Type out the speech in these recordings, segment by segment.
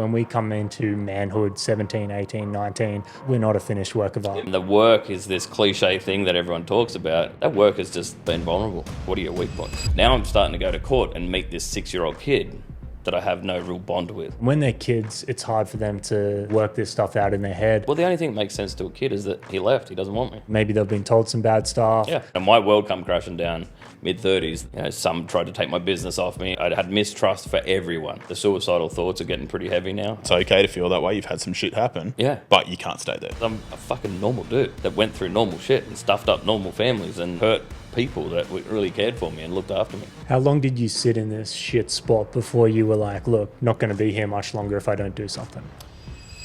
When we come into manhood, 17, 18, 19, we're not a finished work of art. And the work is this cliche thing that everyone talks about. That work has just been vulnerable. What are your weak points? Now I'm starting to go to court and meet this 6-year-old kid that I have no real bond with. When they're kids, it's hard for them to work this stuff out in their head. Well, the only thing that makes sense to a kid is that he left. He doesn't want me. Maybe they've been told some bad stuff. Yeah. And my world come crashing down mid-30s. You know, some tried to take my business off me. I had mistrust for everyone. The suicidal thoughts are getting pretty heavy now. It's okay to feel that way. You've had some shit happen. Yeah. But you can't stay there. I'm a fucking normal dude that went through normal shit and stuffed up normal families and hurt people that really cared for me and looked after me. How long did you sit in this shit spot before you were like, look, not going to be here much longer if I don't do something?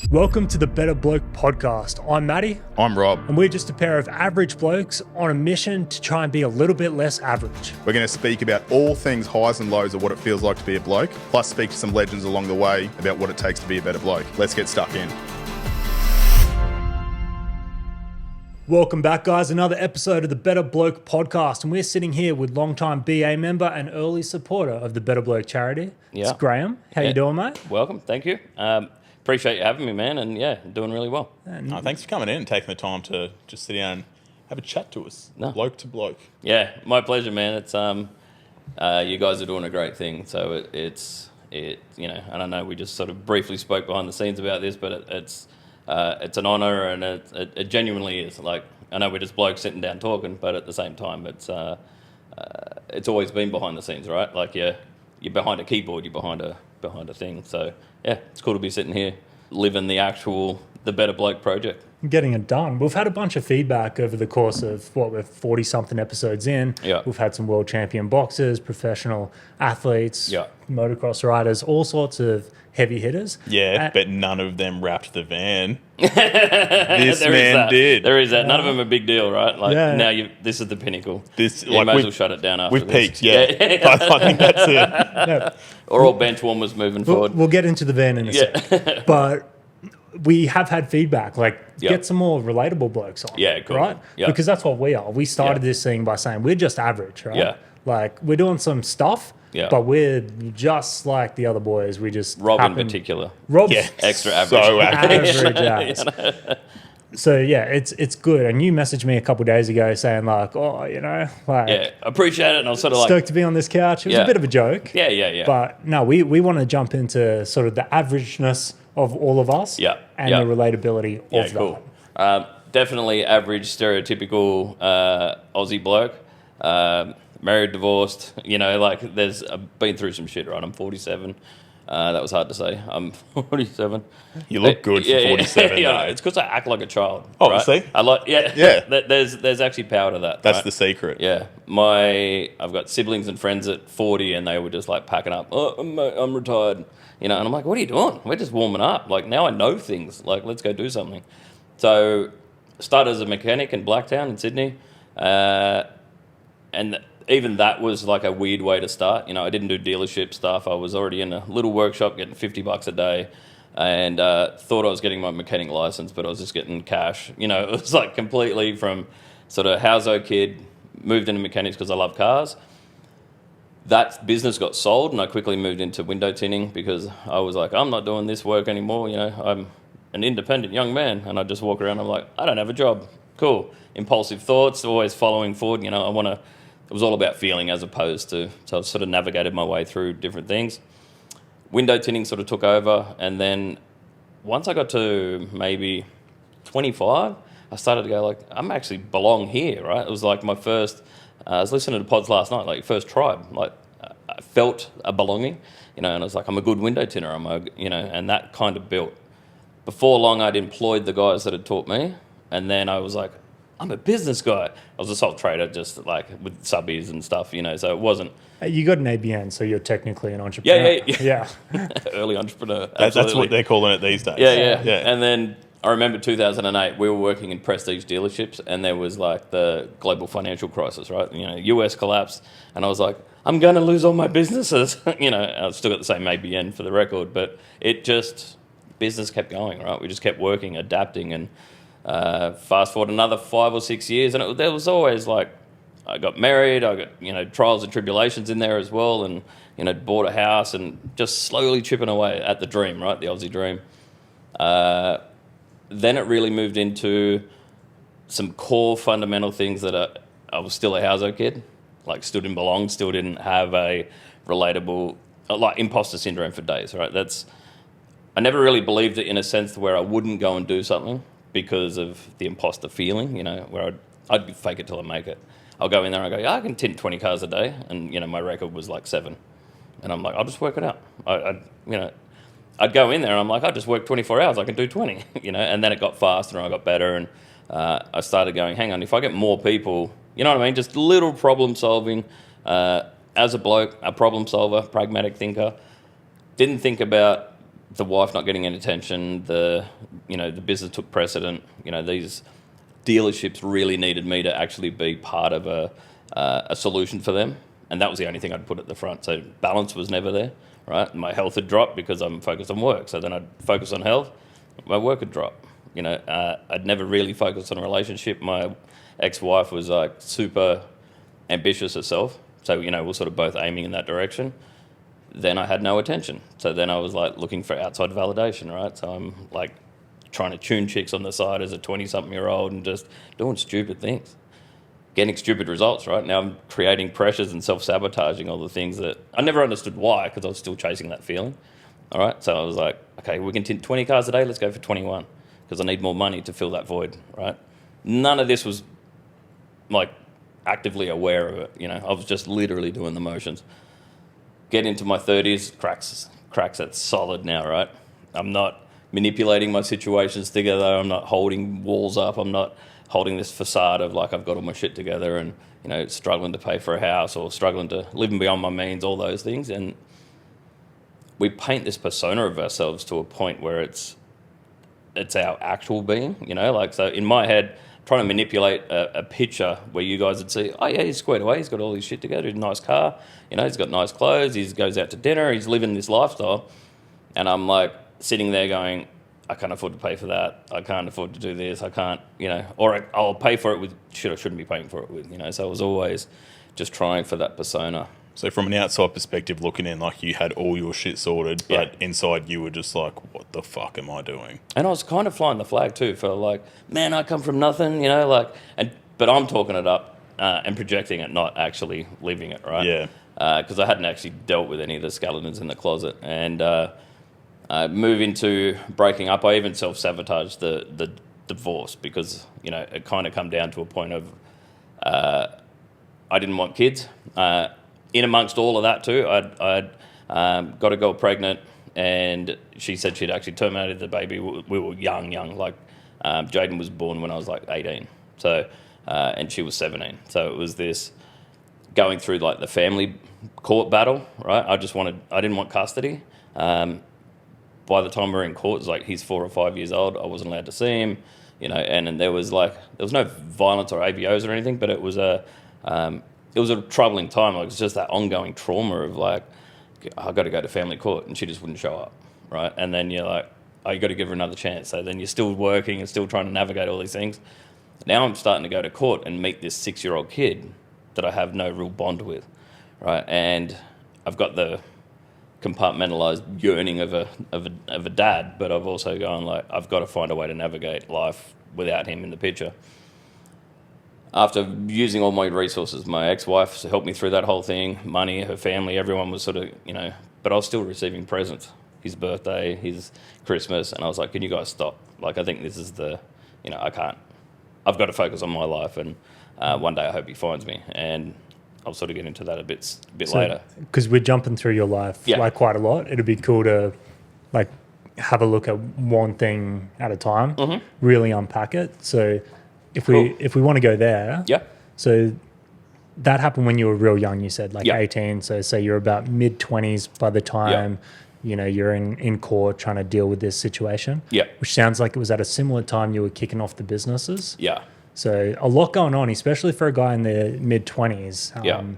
Welcome to the Better Bloke podcast. I'm Matty. I'm Rob. And we're just a pair of average blokes on a mission to try and be a little bit less average. We're going to speak about all things highs and lows of what it feels like to be a bloke, plus speak to some legends along the way about what it takes to be a better bloke. Let's get stuck in. Welcome back, guys. Another episode of the Better Bloke podcast. And we're sitting here with longtime BA member and early supporter of the Better Bloke charity. Yeah. It's Graeme. How you doing, mate? Welcome. Thank you. Appreciate you having me, man. And yeah, doing really well. Thanks for coming in and taking the time to just sit down and have a chat to us. No. Bloke to bloke. Yeah, my pleasure, man. It's you guys are doing a great thing. So it's you know, and I know we just sort of briefly spoke behind the scenes about this, but it's an honour, and it genuinely is. Like, I know we're just blokes sitting down talking, but at the same time, it's always been behind the scenes, right? Like you're behind a keyboard, you're behind a thing. So yeah, it's cool to be sitting here living the Better Bloke project. Getting it done. We've had a bunch of feedback over the course of we're 40-something episodes in. Yeah. We've had some world champion boxers, professional athletes, Yeah. motocross riders, all sorts of heavy hitters. Yeah, but none of them wrapped the van. This man did. There is that. None of them are a big deal, right? Like now, this is the pinnacle. You might as well shut it down after We've this. peaked, yeah. I think that's it. Yeah. Or all bench warmers moving forward. We'll get into the van in a sec. But we have had feedback, like get some more relatable blokes on. Yeah, cool. Right? Yeah. Because that's what we are. We started this thing by saying we're just average, right? Yeah. Like we're doing some stuff, but we're just like the other boys. We just Rob in particular. Rob's extra average. So average. average as. So yeah, it's good. And you messaged me a couple of days ago saying like, oh, you know, like Yeah, appreciate it. And I was sort of like, stoked to be on this couch. It was a bit of a joke. Yeah. But no, we want to jump into sort of the averageness of all of us and the relatability of cool. that. Definitely average, stereotypical Aussie bloke. Married, divorced, you know, like I've been through some shit, right? I'm 47. That was hard to say. I'm 47. You look good for 47. Yeah, though. it's because I act like a child. Obviously. Right? I like, Yeah. There's actually power to that. That's right? the secret. Yeah, I've got siblings and friends at 40, and they were just like packing up. Oh, I'm retired, you know. And I'm like, what are you doing? We're just warming up. Like now I know things. Like let's go do something. So started as a mechanic in Blacktown in Sydney, and even that was like a weird way to start. You know, I didn't do dealership stuff. I was already in a little workshop getting $50 a day, and thought I was getting my mechanic license, but I was just getting cash. You know, it was like completely from sort of household kid, moved into mechanics because I love cars. That business got sold, and I quickly moved into window tinting because I was like, I'm not doing this work anymore. You know, I'm an independent young man, and I just walk around. I'm like, I don't have a job. Cool. Impulsive thoughts, always following forward. You know, it was all about feeling as opposed to, so I sort of navigated my way through different things. Window tinting sort of took over, and then once I got to maybe 25, I started to go like, I'm actually belong here, right? It was like my first, I was listening to pods last night, like first tribe, like I felt a belonging, you know, and I was like, I'm a good window tinner, and that kind of built. Before long, I'd employed the guys that had taught me, and then I was like, I'm a business guy. I was a sole trader, just like with subbies and stuff, you know, so it wasn't. You got an ABN, so you're technically an entrepreneur. Yeah. Early entrepreneur. That's what they're calling it these days. Yeah. And then I remember 2008, we were working in prestige dealerships, and there was like the global financial crisis, right? You know, US collapsed, and I was like, I'm going to lose all my businesses. You know, I've still got the same ABN for the record, but business kept going, right? We just kept working, adapting, and fast forward another 5 or 6 years, and there was always like I got married. I got, trials and tribulations in there as well, and, bought a house and just slowly chipping away at the dream, right? The Aussie dream. Then it really moved into some core fundamental things that I was still a household kid, like still didn't belong, still didn't have a relatable, like imposter syndrome for days, right? I never really believed it in a sense where I wouldn't go and do something because of the imposter feeling, where I'd fake it till I make it. I'll go in there and I go, I can tint 20 cars a day, and my record was like 7, and I'm like, I'll just work it out. I'd go in there and I'm like, I just work 24 hours, I can do 20, and then it got faster and I got better, and I started going, hang on, if I get more people, you know what I mean, just little problem solving. As a bloke, a problem solver, pragmatic thinker, didn't think about the wife not getting any attention, the business took precedent. These dealerships really needed me to actually be part of a solution for them, and that was the only thing I'd put at the front. So balance was never there, right? My health had dropped because I'm focused on work. So then I'd focus on health, my work had dropped. I'd never really focused on a relationship. My ex-wife was like super ambitious herself, so we're sort of both aiming in that direction. Then I had no attention. So then I was like looking for outside validation, right? So I'm like trying to tune chicks on the side as a 20-something-year-old and just doing stupid things, getting stupid results, right? Now I'm creating pressures and self-sabotaging all the things that I never understood why, because I was still chasing that feeling, all right? So I was like, okay, we can tint 20 cars a day, let's go for 21, because I need more money to fill that void, right? None of this was like actively aware of it, I was just literally doing the motions. Get into my 30s, cracks that's solid now, right? I'm not manipulating my situations together. I'm not holding walls up. I'm not holding this facade of like I've got all my shit together and, struggling to pay for a house or struggling to living beyond my means, all those things. And we paint this persona of ourselves to a point where it's our actual being, so in my head, trying to manipulate a picture where you guys would see, oh yeah, he's squared away, he's got all his shit together, he's a nice car, he's got nice clothes, he goes out to dinner, he's living this lifestyle. And I'm like sitting there going, I can't afford to pay for that, I can't afford to do this, I can't, or I'll pay for it with shit I shouldn't be paying for it with, so I was always just trying for that persona. So from an outside perspective looking in, like you had all your shit sorted, but inside you were just like, what the fuck am I doing? And I was kind of flying the flag too for like, man, I come from nothing, but I'm talking it up and projecting it, not actually living it, right? Yeah. Because I hadn't actually dealt with any of the skeletons in the closet. And I move into breaking up. I even self-sabotaged the divorce because, it kind of come down to a point of I didn't want kids. In amongst all of that too, I'd got a girl pregnant, and she said she'd actually terminated the baby. We were young. Like Jaden was born when I was like 18, so and she was 17. So it was this going through like the family court battle, right? I didn't want custody. By the time we were in court, it was like he's 4 or 5 years old. I wasn't allowed to see him, and there was no violence or AVOs or anything, but it was a troubling time. Like, it was just that ongoing trauma of like, I got to go to family court, and she just wouldn't show up, right? And then you're like, oh, you got to give her another chance. So then you're still working and still trying to navigate all these things. Now I'm starting to go to court and meet this 6-year-old kid that I have no real bond with, right? And I've got the compartmentalized yearning of a dad, but I've also gone like, I've got to find a way to navigate life without him in the picture. After using all my resources, my ex-wife helped me through that whole thing, money, her family, everyone was sort of, but I was still receiving presents, his birthday, his Christmas, and I was like, can you guys stop? Like, I think this is I can't. I've got to focus on my life, and one day I hope he finds me, and I'll sort of get into that a bit later. Because we're jumping through your life like quite a lot. It'd be cool to like have a look at one thing at a time, really unpack it. So if we want to go there, so that happened when you were real young, you said, like 18. So say you're about mid-20s by the time, you're in court trying to deal with this situation. Yeah. Which sounds like it was at a similar time you were kicking off the businesses. Yeah. So a lot going on, especially for a guy in the mid-20s.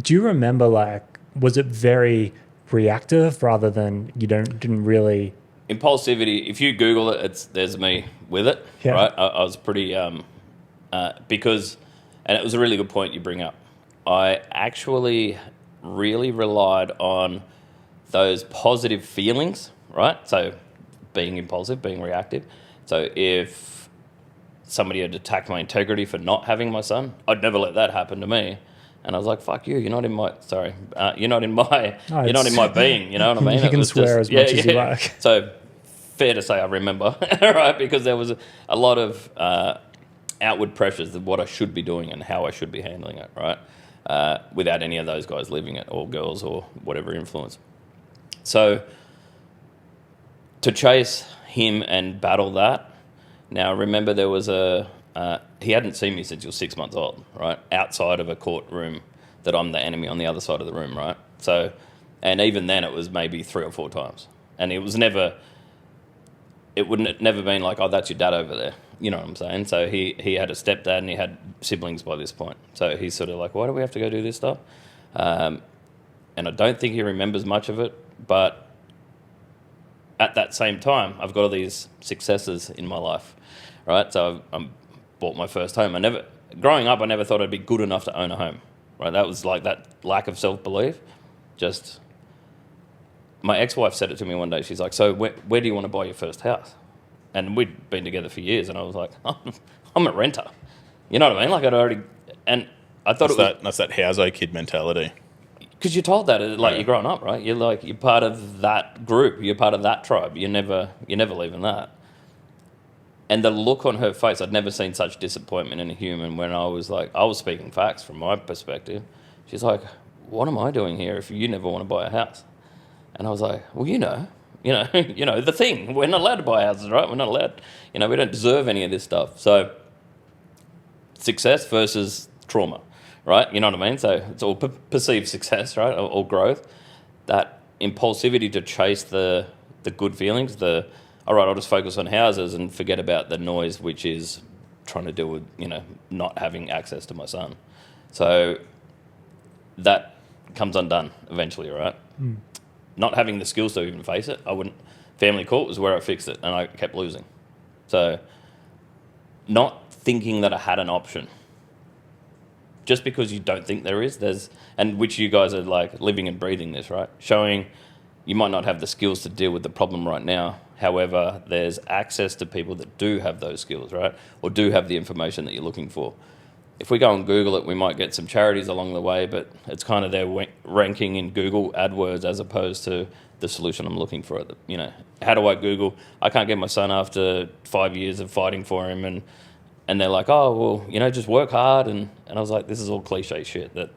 Do you remember, like, was it very reactive rather than didn't really... Impulsivity, if you Google it, there's me with it, right? I was pretty... because... And it was a really good point you bring up. I actually really relied on those positive feelings, right? So being impulsive, being reactive. So if somebody had attacked my integrity for not having my son, I'd never let that happen to me. And I was like, "Fuck you! You're not in my being." You know what I mean? You can swear as much as you like. So fair to say, I remember, right? Because there was a lot of outward pressures of what I should be doing and how I should be handling it, right? Without any of those guys living it, or girls, or whatever influence. So to chase him and battle that. Now, remember, there was he hadn't seen me since he was 6 months old, right? Outside of a courtroom, that I'm the enemy on the other side of the room, right? So, and even then, it was maybe 3 or 4 times, and it never been like, oh, that's your dad over there. You know what I'm saying? So he had a stepdad and he had siblings by this point. So he's sort of like, why do we have to go do this stuff? And I don't think he remembers much of it, but at that same time, I've got all these successes in my life, right? So I bought my first home. Growing up, I never thought I'd be good enough to own a home, right? That was like that lack of self-belief. Just, my ex-wife said it to me one day. She's like, so where do you want to buy your first house? And we'd been together for years, and I was like, I'm a renter. You know what I mean? Like I thought that's that houso kid mentality. Because you're told that, you're growing up, right? You're part of that group. You're part of that tribe. You're never leaving that. And the look on her face, I'd never seen such disappointment in a human when I was speaking facts from my perspective. She's like, what am I doing here if you never want to buy a house? And I was like, well, you know, the thing. We're not allowed to buy houses, right? We're not allowed, we don't deserve any of this stuff. So success versus trauma. Right, you know what I mean? So it's all perceived success, right, or growth. That impulsivity to chase the good feelings, all right, I'll just focus on houses and forget about the noise, which is trying to deal with, not having access to my son. So that comes undone eventually, right? Mm. Not having the skills to even face it, family court was where I fixed it, and I kept losing. So not thinking that I had an option. Just because you don't think there is, and which you guys are like living and breathing this, right? Showing you might not have the skills to deal with the problem right now. However, there's access to people that do have those skills, right? Or do have the information that you're looking for. If we go and Google it, we might get some charities along the way, but it's kind of their ranking in Google AdWords as opposed to the solution I'm looking for. How do I Google? I can't get my son after 5 years of fighting for him, and they're like, oh, well, just work hard. And I was like, this is all cliche shit. That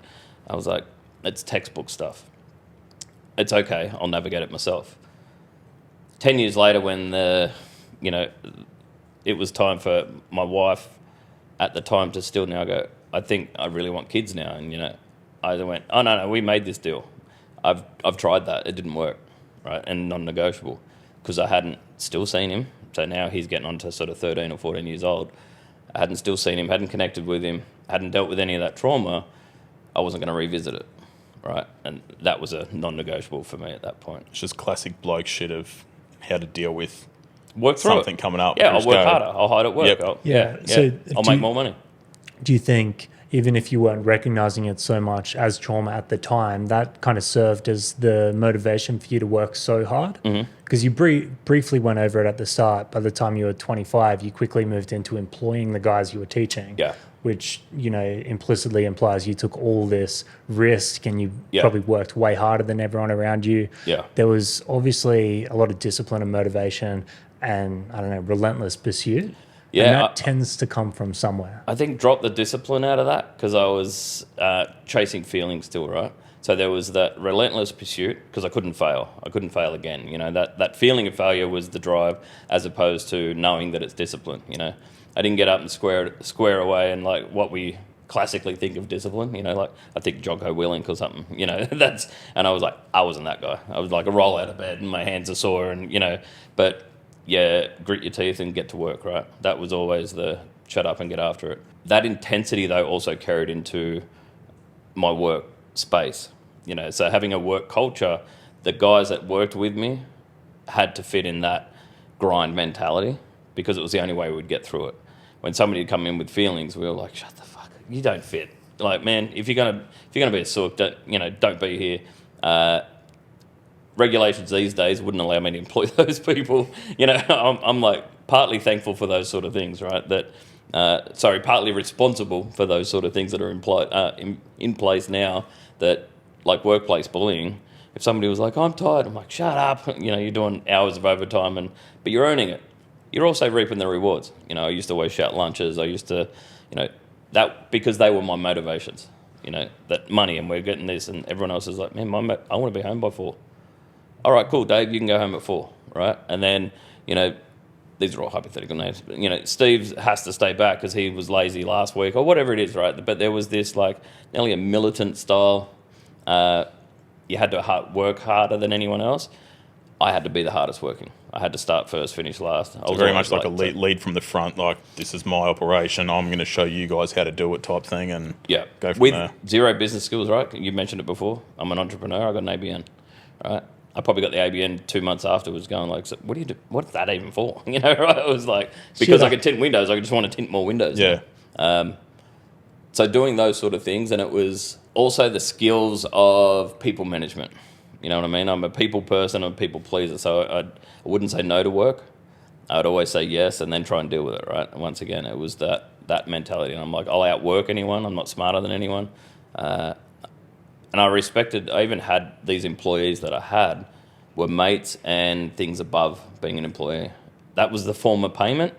I was like, it's textbook stuff. It's okay. I'll navigate it myself. 10 years later, when it was time for my wife at the time to still now go, I think I really want kids now. And, I went, oh, no, we made this deal. I've tried that. It didn't work, right? And non-negotiable because I hadn't still seen him. So now he's getting on to sort of 13 or 14 years old. I hadn't still seen him, hadn't connected with him, hadn't dealt with any of that trauma. I wasn't going to revisit it, right? And that was a non-negotiable for me at that point. It's just classic bloke shit of how to deal with something coming up. Yeah, I'll work harder. I'll hide at work. Yep. So I'll make more money. Do you think, even if you weren't recognizing it so much as trauma at the time, that kind of served as the motivation for you to work so hard? Because you briefly went over it at the start. By the time you were 25, you quickly moved into employing the guys you were teaching, which, implicitly implies you took all this risk and you probably worked way harder than everyone around you. Yeah. There was obviously a lot of discipline and motivation and, relentless pursuit. Yeah, and that tends to come from somewhere. I think drop the discipline out of that because I was chasing feelings still, right? So there was that relentless pursuit because I couldn't fail. I couldn't fail again. That feeling of failure was the drive as opposed to knowing that it's discipline. I didn't get up and square away and like what we classically think of discipline. I think Jocko Willink or something. And I was like, I wasn't that guy. I was like a roll out of bed and my hands are sore and but. Yeah, grit your teeth and get to work, right? That was always the shut up and get after it. That intensity, though, also carried into my work space. So having a work culture, the guys that worked with me had to fit in that grind mentality because it was the only way we'd get through it. When somebody would come in with feelings, we were like, shut the fuck up. you don't fit. Like, man, if you're gonna be a sook, don't be here. Regulations these days wouldn't allow me to employ those people. I'm like partly thankful for those sort of things, right? Partly responsible for those sort of things that are in place now. That, like workplace bullying. If somebody was like, I'm tired, I'm like, shut up. You're doing hours of overtime, but you're earning it. You're also reaping the rewards. I used to always shout lunches. I used to, that because they were my motivations. That money, and we're getting this, and everyone else is like, man, I want to be home by 4. All right, cool, Dave, you can go home at 4, right? And then, these are all hypothetical names, but, Steve has to stay back because he was lazy last week or whatever it is, right? But there was this, like, nearly a militant style. You had to work harder than anyone else. I had to be the hardest working. I had to start first, finish last. So very much like a lead from the front, like, this is my operation, I'm going to show you guys how to do it type thing, and go from there. With zero business skills, right? You mentioned it before. I'm an entrepreneur. I got an ABN, right? I probably got the ABN 2 months afterwards going like, so what do you do? What's that even for? Right? It was like, because I could tint windows, I just want to tint more windows. Yeah. So doing those sort of things, and it was also the skills of people management. You know what I mean? I'm a people person, I'm a people pleaser, so I wouldn't say no to work. I'd always say yes and then try and deal with it, right? And once again, it was that mentality. And I'm like, I'll outwork anyone, I'm not smarter than anyone. And I even had these employees that I had were mates and things above being an employee. That was the form of payment,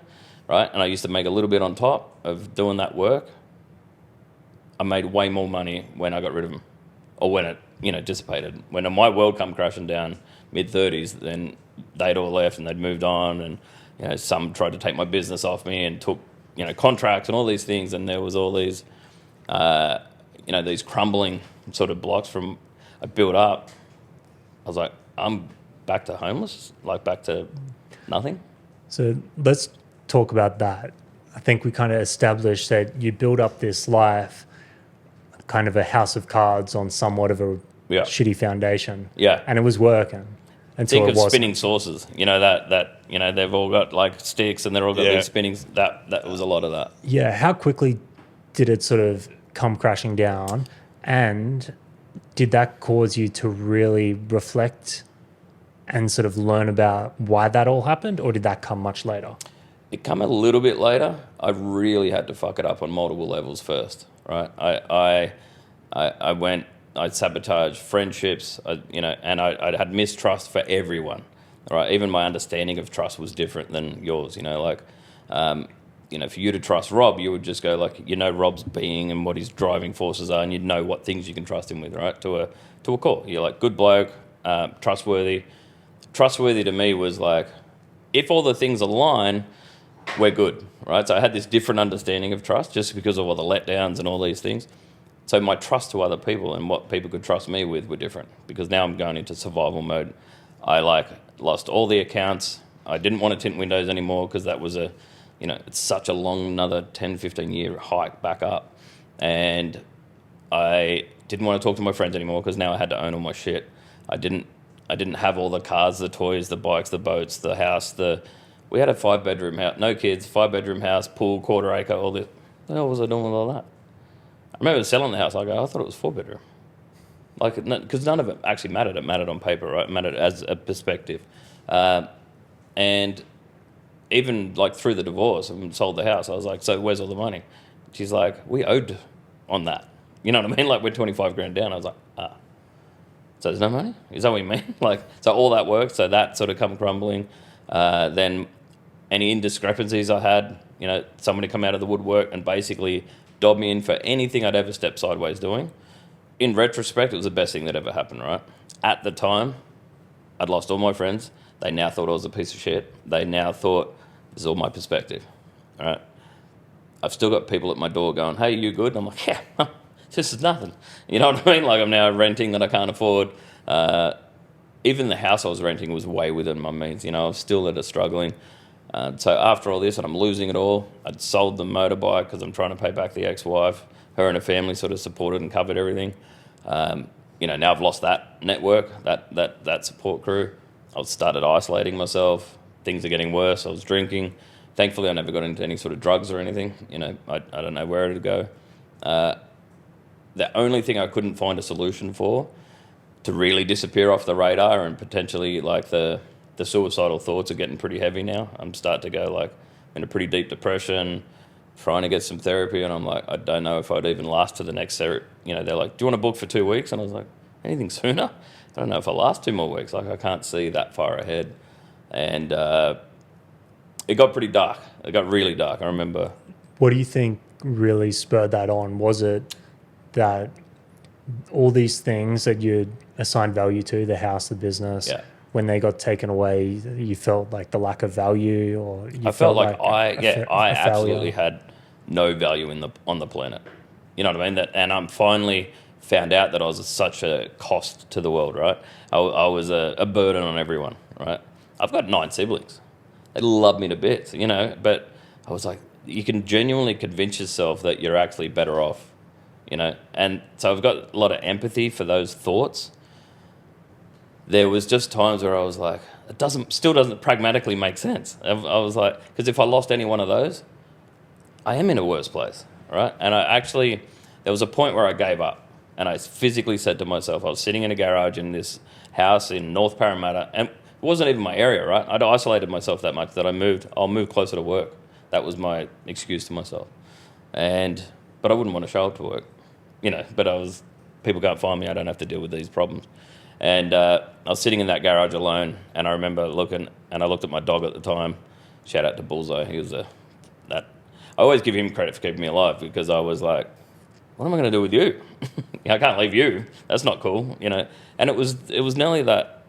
right? And I used to make a little bit on top of doing that work. I made way more money when I got rid of them, or when it dissipated. When my world come crashing down mid-30s, then they'd all left and they'd moved on, and some tried to take my business off me and took contracts and all these things, and there was all these these crumbling sort of blocks from I built up. I was like, I'm back to homeless, like back to nothing. So let's talk about that. I think we kind of established that you build up this life, kind of a house of cards on somewhat of a shitty foundation. Yeah. And it was working. Think of spinning saucers. They've all got like sticks and they're all got these spinnings. That was a lot of that. Yeah. How quickly did it sort of come crashing down? And did that cause you to really reflect and sort of learn about why that all happened, or did that come much later? It came a little bit later. I really had to fuck it up on multiple levels first, right? I sabotaged friendships, and I had mistrust for everyone, right? Even my understanding of trust was different than yours, for you to trust Rob, you would just go like, Rob's being and what his driving forces are, and you'd know what things you can trust him with, right? To a core. You're like, good bloke, trustworthy. Trustworthy to me was like, if all the things align, we're good, right? So I had this different understanding of trust just because of all the letdowns and all these things. So my trust to other people and what people could trust me with were different, because now I'm going into survival mode. I lost all the accounts. I didn't want to tint windows anymore because that was it's such a long, another 10, 15 year hike back up. And I didn't want to talk to my friends anymore because now I had to own all my shit. I didn't have all the cars, the toys, the bikes, the boats, the house. We had a 5-bedroom house, no kids, 5-bedroom house, pool, quarter acre, all this. What the hell was I doing with all that? I remember selling the house. I thought it was 4-bedroom. Because none of it actually mattered. It mattered on paper, right? It mattered as a perspective. And even like through the divorce and sold the house, I was like, so where's all the money? She's like, we owed on that. You know what I mean? Like, we're 25 grand down. I was like, so there's no money? Is that what you mean? So all that work, so that sort of come crumbling. Then any indiscrepancies I had, somebody come out of the woodwork and basically dob me in for anything I'd ever stepped sideways doing. In retrospect, it was the best thing that ever happened, right? At the time, I'd lost all my friends. They now thought I was a piece of shit. They now thought, this is all my perspective, all right? I've still got people at my door going, hey, you good? And I'm like, yeah, this is nothing. You know what I mean? Like, I'm now renting that I can't afford. Even the house I was renting was way within my means. I was still at a struggling. So after all this, and I'm losing it all, I'd sold the motorbike because I'm trying to pay back the ex-wife. Her and her family sort of supported and covered everything. Now I've lost that network, that support crew. I started isolating myself. Things are getting worse. I was drinking. Thankfully, I never got into any sort of drugs or anything. I don't know where to go. The only thing I couldn't find a solution for to really disappear off the radar, and potentially like the suicidal thoughts are getting pretty heavy now. I'm starting to go like in a pretty deep depression, trying to get some therapy, and I'm like, I don't know if I'd even last to the next therapy. You know, they're like, do you want to book for 2 weeks? And I was like, anything sooner? I don't know if I'll last 2 more weeks. Like, I can't see that far ahead. And it got pretty dark. It got really dark, I remember. What do you think really spurred that on? Was it that all these things that you'd assigned value to, the house, the business, when they got taken away, you felt like the lack of value, or you I felt like I absolutely had no value on the planet. You know what I mean? And I'm finally found out that I was such a cost to the world, right? I was a burden on everyone, right? I've got 9 siblings. They love me to bits, you know, but I was like, you can genuinely convince yourself that you're actually better off, you know? And so I've got a lot of empathy for those thoughts. There was just times where I was like, still doesn't pragmatically make sense. I was like, because if I lost any one of those, I am in a worse place, right? And there was a point where I gave up, and I physically said to myself, I was sitting in a garage in this house in North Parramatta, and it wasn't even my area, right? I'd isolated myself that much that I'll move closer to work. That was my excuse to myself. But I wouldn't want to show up to work, you know, people can't find me, I don't have to deal with these problems. And I was sitting in that garage alone, and I remember looking, and I looked at my dog at the time. Shout out to Bullseye. He was I always give him credit for keeping me alive, because I was like, what am I going to do with you? I can't leave you. That's not cool, you know. And it was nearly that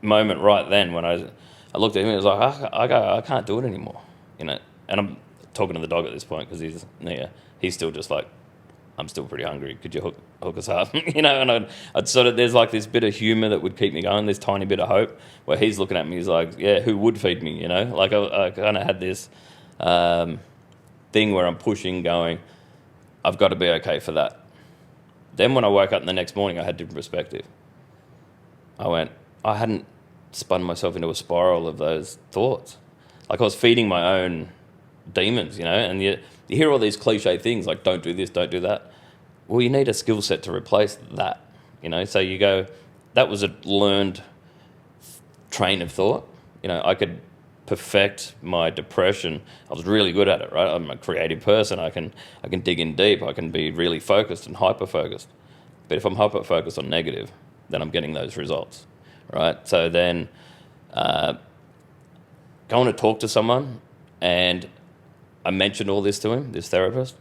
moment right then when I looked at him and was like, I can't do it anymore, you know. And I'm talking to the dog at this point because he's still just like, I'm still pretty hungry. Could you hook us up? You know, and I'd sort of, there's like this bit of humour that would keep me going, this tiny bit of hope, where he's looking at me, he's like, yeah, who would feed me, you know? Like I kind of had this thing where I'm pushing, going, I've got to be okay for that. Then when I woke up the next morning, I had different perspective. I hadn't spun myself into a spiral of those thoughts. Like I was feeding my own demons, you know, and you hear all these cliche things like don't do this, don't do that. Well, you need a skill set to replace that, you know. So you go, that was a learned train of thought. You know, I could perfect my depression. I was really good at it, right? I'm a creative person. I can dig in deep. I can be really focused and hyper-focused. But if I'm hyper-focused on negative, then I'm getting those results, right? So then going to talk to someone, and I mentioned all this to him, this therapist,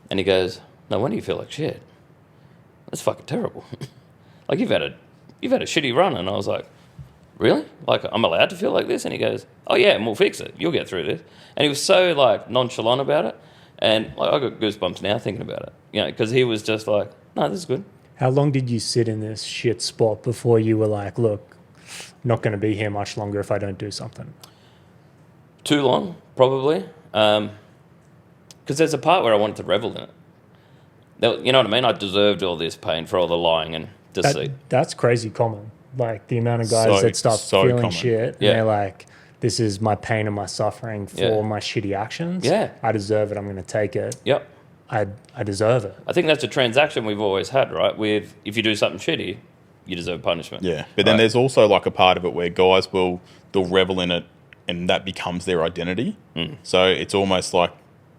and he goes, no wonder you feel like shit. That's fucking terrible. Like you've had a shitty run. And I was like, really? Like I'm allowed to feel like this? And he goes, oh yeah, and we'll fix it. You'll get through this. And he was so like nonchalant about it. And like I got goosebumps now thinking about it, you know, because he was just like, no, this is good. How long did you sit in this shit spot before you were like, look, I'm not going to be here much longer if I don't do something? Too long, probably. Because there's a part where I wanted to revel in it. You know what I mean? I deserved all this pain for all the lying and deceit. That's crazy common. Like the amount of guys that start feeling common. Shit, and they're like, this is my pain and my suffering for my shitty actions. Yeah. I deserve it. I'm going to take it. Yep. I deserve it. I think that's a transaction we've always had, right? With if you do something shitty, you deserve punishment. Yeah. But then there's also like a part of it where guys they'll revel in it and that becomes their identity. So it's almost like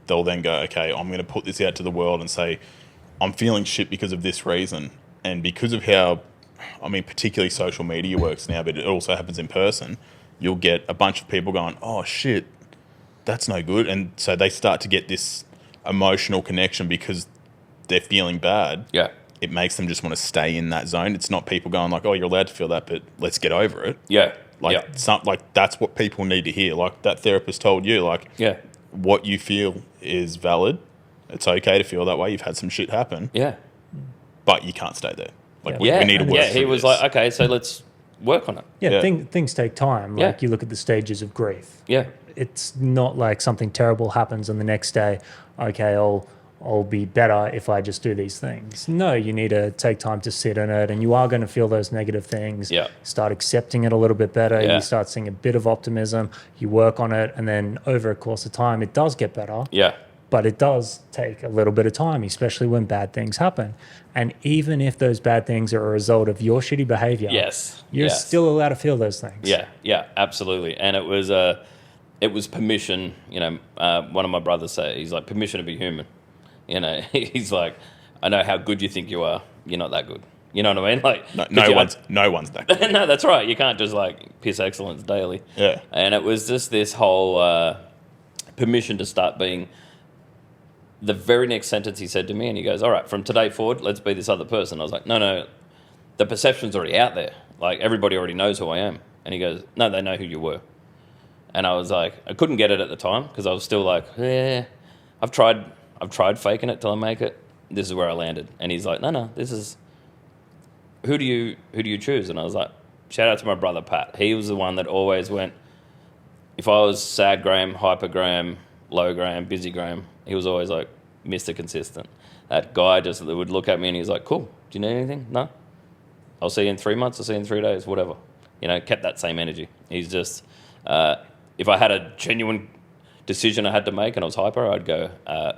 they'll then go, okay, I'm going to put this out to the world and say, I'm feeling shit because of this reason. And because of how, I mean, particularly social media works now, but it also happens in person, you'll get a bunch of people going, oh shit, that's no good. And so they start to get this emotional connection because they're feeling bad. Yeah. It makes them just want to stay in that zone. It's not people going like, oh, you're allowed to feel that, but let's get over it. Yeah. Like that's what people need to hear. Like that therapist told you, like what you feel is valid. It's okay to feel that way. You've had some shit happen. Yeah. But you can't stay there. Like we need to work through he was like, okay, so let's work on it. Yeah. Things take time. Like you look at the stages of grief. Yeah. It's not like something terrible happens and the next day, okay, I'll be better if I just do these things. No, you need to take time to sit in it, and you are going to feel those negative things. Yeah. Start accepting it a little bit better. Yeah. You start seeing a bit of optimism. You work on it, and then over a course of time, it does get better. Yeah. But it does take a little bit of time, especially when bad things happen. And even if those bad things are a result of your shitty behavior, you're still allowed to feel those things. Yeah, absolutely. And it was permission. One of my brothers said, he's like, permission to be human. He's like, I know how good you think you are. You're not that good. You know what I mean? Like, no one's that good. No, that's right. You can't just like piss excellence daily. Yeah. And it was just this whole permission to start being. The very next sentence he said to me, and he goes, all right, from today forward, let's be this other person. I was like, no, the perception's already out there. Like, everybody already knows who I am. And he goes, no, they know who you were. And I was like, I couldn't get it at the time because I was still like, I've tried faking it till I make it. This is where I landed. And he's like, no, this is, who do you choose? And I was like, shout out to my brother Pat. He was the one that always went, if I was sad Graeme, hyper Graeme, low Graeme, busy Graeme, he was always like Mr. Consistent. That guy just would look at me and he's like, cool, do you need anything? No. I'll see you in 3 months, I'll see you in 3 days, whatever. Kept that same energy. He's just, if I had a genuine decision I had to make and I was hyper, I'd go,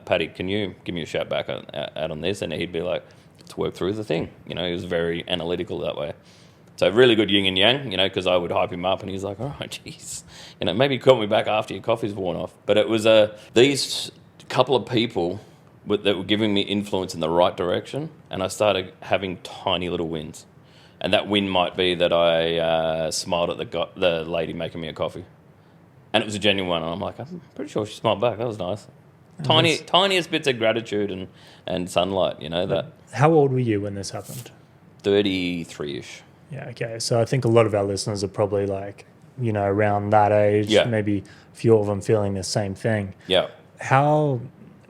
Paddy, can you give me a shout back out on this? And he'd be like, let's work through the thing. He was very analytical that way. So really good yin and yang, because I would hype him up and he's like, all right, geez. Maybe call me back after your coffee's worn off. But it was these couple of people that were giving me influence in the right direction, and I started having tiny little wins. And that win might be that I smiled at the lady making me a coffee. And it was a genuine one, and I'm like, I'm pretty sure she smiled back. That was nice. Tiniest bits of gratitude and sunlight, that. How old were you when this happened? 33-ish. Yeah, okay. So I think a lot of our listeners are probably like, around that age, maybe a few of them feeling the same thing. Yeah.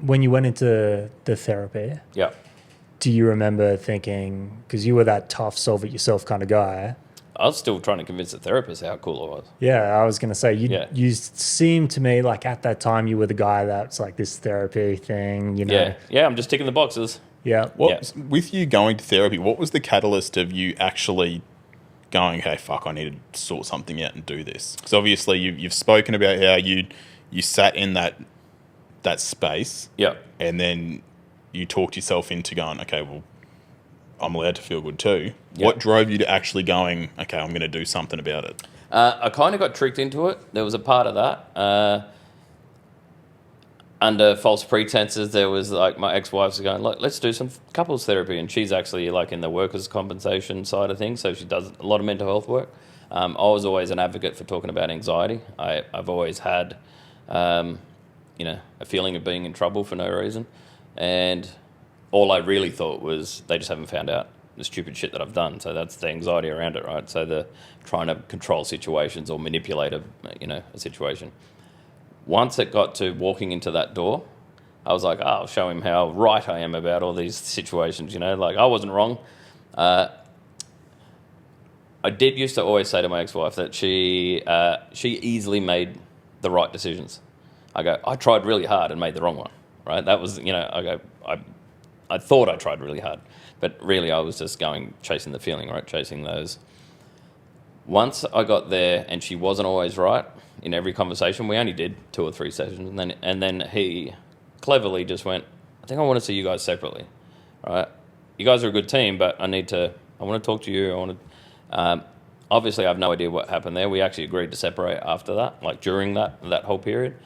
When you went into the therapy, do you remember thinking, because you were that tough, solve it yourself kind of guy. I was still trying to convince the therapist how cool I was. Yeah, I was going to say, you seemed to me like at that time you were the guy that's like this therapy thing, Yeah, I'm just ticking the boxes. Yeah. With you going to therapy, what was the catalyst of you actually going, hey, fuck, I need to sort something out and do this? Because obviously you've spoken about how you sat in that space. Yeah. And then you talked yourself into going, okay, well, I'm allowed to feel good too. Yep. What drove you to actually going, okay, I'm going to do something about it? I kind of got tricked into it. There was a part of that. Under false pretenses, there was like my ex-wife's going, look, let's do some couples therapy. And she's actually like in the workers' compensation side of things. So she does a lot of mental health work. I was always an advocate for talking about anxiety. I've always had, a feeling of being in trouble for no reason. And all I really thought was they just haven't found out the stupid shit that I've done. So that's the anxiety around it, right? So the trying to control situations or manipulate a situation. Once it got to walking into that door, I was like, I'll show him how right I am about all these situations, like I wasn't wrong. I did used to always say to my ex-wife that she easily made the right decisions. I go, I tried really hard and made the wrong one, right? That was, I thought I tried really hard, but really I was just chasing the feeling, right? Chasing those. Once I got there and she wasn't always right in every conversation, we only did 2 or 3 sessions, and then he cleverly just went, I think I want to see you guys separately, right? You guys are a good team, but I want to talk to you. Obviously I have no idea what happened there. We actually agreed to separate after that, like during that whole period.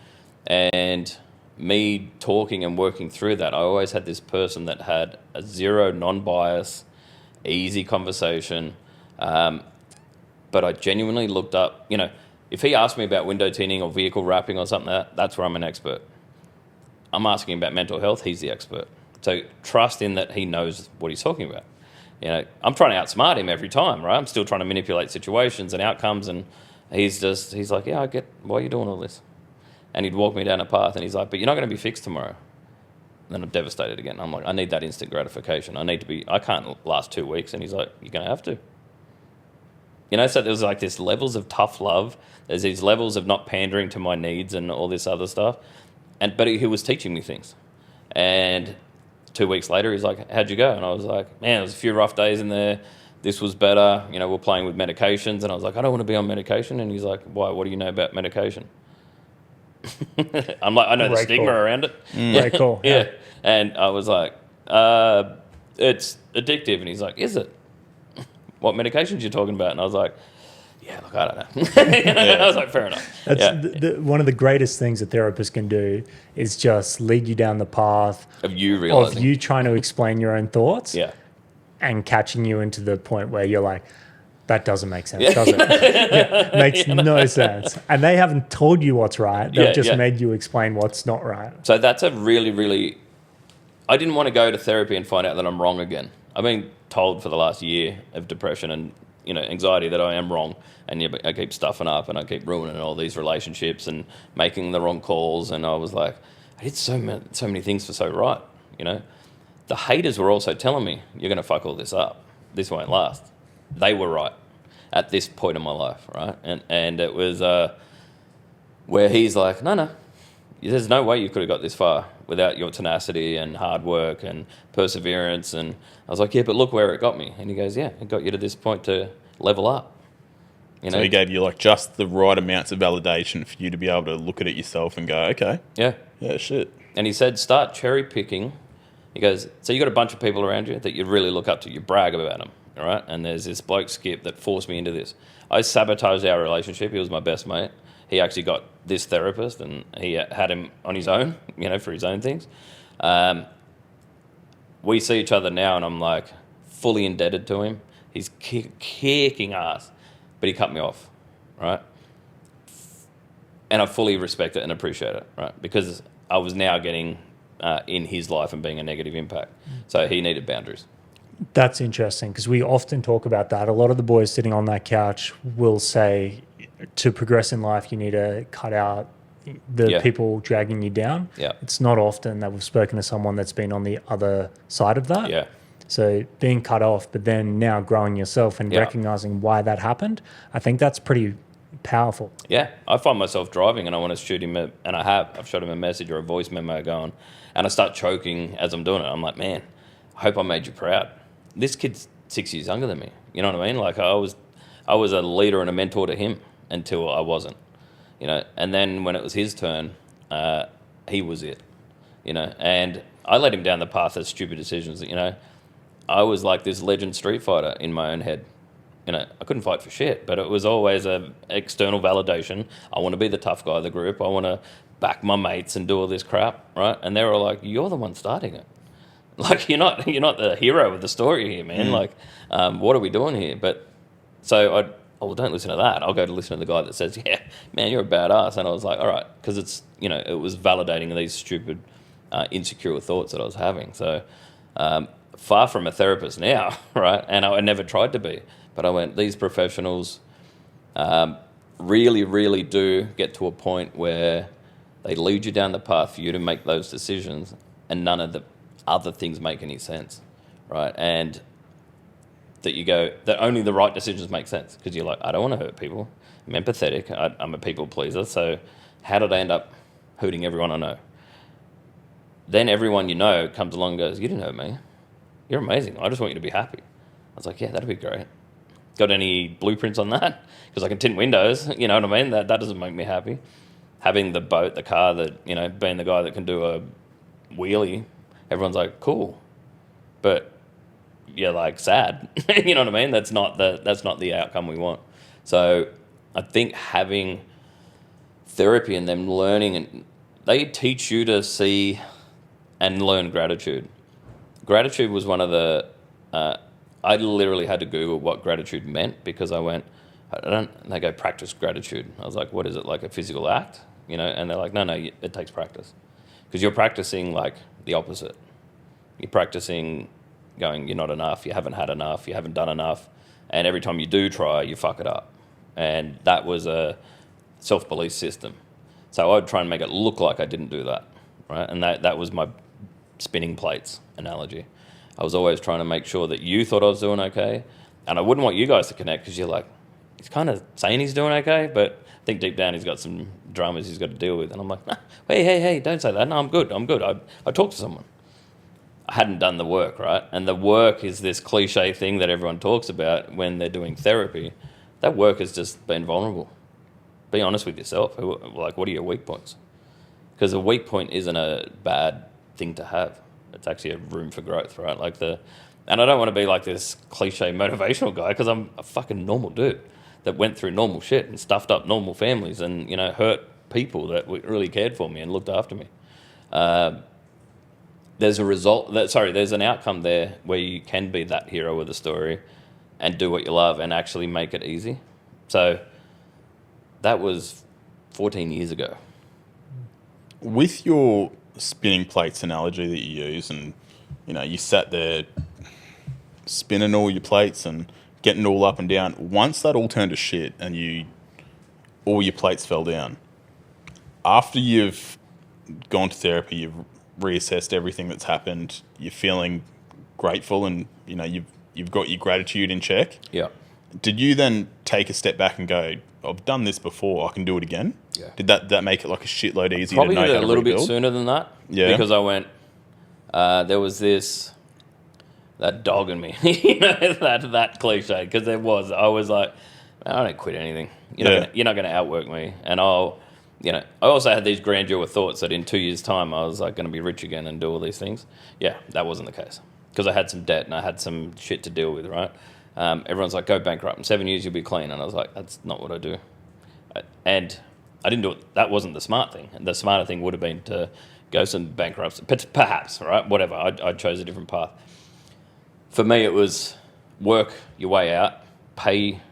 And me talking and working through that, I always had this person that had a zero non-bias, easy conversation. But I genuinely looked up, if he asked me about window tinting or vehicle wrapping or something, that's where I'm an expert. I'm asking about mental health, he's the expert. So trust in that he knows what he's talking about. I'm trying to outsmart him every time, right? I'm still trying to manipulate situations and outcomes, and he's like, yeah, I get why you're doing all this. And he'd walk me down a path and he's like, but you're not going to be fixed tomorrow. And then I'm devastated again. I'm like, I need that instant gratification. I can't last 2 weeks. And he's like, you're going to have to. So there's like this levels of tough love. There's these levels of not pandering to my needs and all this other stuff. But he was teaching me things. And 2 weeks later, he's like, how'd you go? And I was like, man, there was a few rough days in there. This was better. We're playing with medications. And I was like, I don't want to be on medication. And he's like, why? What do you know about medication? I'm like, I know the stigma call. around it. Very cool. Yeah. And I was like, it's addictive. And he's like, is it? What medications you talking about? And I was like, yeah, look, I don't know. I was like, fair enough. That's one of the greatest things a therapist can do is just lead you down the path of you realizing. Of you trying to explain your own thoughts. Yeah. And catching you into the point where you're like, that doesn't make sense, does it? Makes no sense. And they haven't told you what's right. They've just made you explain what's not right. So that's a really, really... I didn't want to go to therapy and find out that I'm wrong again. I've been told for the last year of depression and anxiety that I am wrong, and I keep stuffing up and I keep ruining all these relationships and making the wrong calls. And I was like, I did so many things for so right. The haters were also telling me, you're going to fuck all this up. This won't last. They were right at this point in my life, right? And it was where he's like, no, there's no way you could have got this far without your tenacity and hard work and perseverance. And I was like, yeah, but look where it got me. And he goes, yeah, it got you to this point to level up. So he gave you like just the right amounts of validation for you to be able to look at it yourself and go, okay. Yeah, shit. And he said, start cherry picking. He goes, so you got a bunch of people around you that you really look up to. You brag about them, all right? And there's this bloke, Skip, that forced me into this. I sabotaged our relationship. He was my best mate. He actually got this therapist, and he had him on his own, for his own things. We see each other now, and I'm like fully indebted to him. He's kicking ass, but he cut me off, right? And I fully respect it and appreciate it, right? Because I was now getting in his life and being a negative impact. So he needed boundaries. That's interesting because we often talk about that. A lot of the boys sitting on that couch will say to progress in life, you need to cut out the people dragging you down. Yeah. It's not often that we've spoken to someone that's been on the other side of that. Yeah. So being cut off, but then now growing yourself and recognizing why that happened, I think that's pretty powerful. Yeah. I find myself driving and I want to shoot him, and I've shot him a message or a voice memo going, and I start choking as I'm doing it. I'm like, man, I hope I made you proud. This kid's 6 years younger than me. You know what I mean? Like I was a leader and a mentor to him until I wasn't, and then when it was his turn, he was it, and I led him down the path of stupid decisions. I was like this legend street fighter in my own head. I couldn't fight for shit, but it was always a external validation. I want to be the tough guy of the group. I want to back my mates and do all this crap, right? And they were like, you're the one starting it. Like, you're not the hero of the story here, man. Like, what are we doing here? But so don't listen to that. I'll go to listen to the guy that says, yeah, man, you're a badass. And I was like, all right, because it's, it was validating these stupid, insecure thoughts that I was having. So far from a therapist now, right? And I never tried to be. But I went, these professionals really, really do get to a point where they lead you down the path for you to make those decisions, and none of the other things make any sense, right? And that only the right decisions make sense, because you're like, I don't want to hurt people. I'm empathetic. I'm a people pleaser. So how did I end up hurting everyone I know? Then everyone comes along and goes, you didn't hurt me. You're amazing. I just want you to be happy. I was like, yeah, that'd be great. Got any blueprints on that? Because I can tint windows, you know what I mean? That doesn't make me happy. Having the boat, the car, being the guy that can do a wheelie, everyone's like, cool. But you're like sad. You know what I mean? That's not the outcome we want. So I think having therapy and them learning, and they teach you to see and learn gratitude. Gratitude was one of the... I literally had to Google what gratitude meant, because I went, they go, practice gratitude. I was like, what is it, like a physical act? And they're like, no, it takes practice. Because you're practicing like the opposite. You're practicing going, you're not enough, you haven't had enough, you haven't done enough. And every time you do try, you fuck it up. And that was a self-belief system. So I'd try and make it look like I didn't do that, right? And that was my spinning plates analogy. I was always trying to make sure that you thought I was doing okay. And I wouldn't want you guys to connect, because you're like, he's kind of saying he's doing okay, but I think deep down he's got some dramas he's got to deal with. And I'm like, nah, hey, don't say that. No, I'm good. I talked to someone. I hadn't done the work, right? And the work is this cliche thing that everyone talks about when they're doing therapy. That work is just being vulnerable. Be honest with yourself. Like, what are your weak points? Because a weak point isn't a bad thing to have. It's actually a room for growth, right? And I don't want to be like this cliche motivational guy, because I'm a fucking normal dude that went through normal shit and stuffed up normal families and, hurt people that really cared for me and looked after me. There's an outcome there where you can be that hero of the story and do what you love and actually make it easy. So that was 14 years ago. With your spinning plates analogy that you use, and you sat there spinning all your plates and getting it all up and down, once that all turned to shit and all your plates fell down, after you've gone to therapy, you've reassessed everything that's happened, you're feeling grateful, and you've got your gratitude in check. Yeah. Did you then take a step back and go, I've done this before, I can do it again? Yeah. Did that make it like a shitload easier Probably to know how to did a little rebuild? bit sooner than that. Yeah. Because I went, there was that dog in me, that cliche, because I was like, I don't quit anything. You're not going to outwork me. And I also had these grandeur thoughts that in 2 years' time I was like going to be rich again and do all these things. Yeah, that wasn't the case, because I had some debt and I had some shit to deal with, right? Everyone's like, go bankrupt. In 7 years, you'll be clean. And I was like, that's not what I do. And I didn't do it. That wasn't the smart thing. The smarter thing would have been to go some bankruptcy, perhaps, right? Whatever. I chose a different path. For me, it was work your way out, pay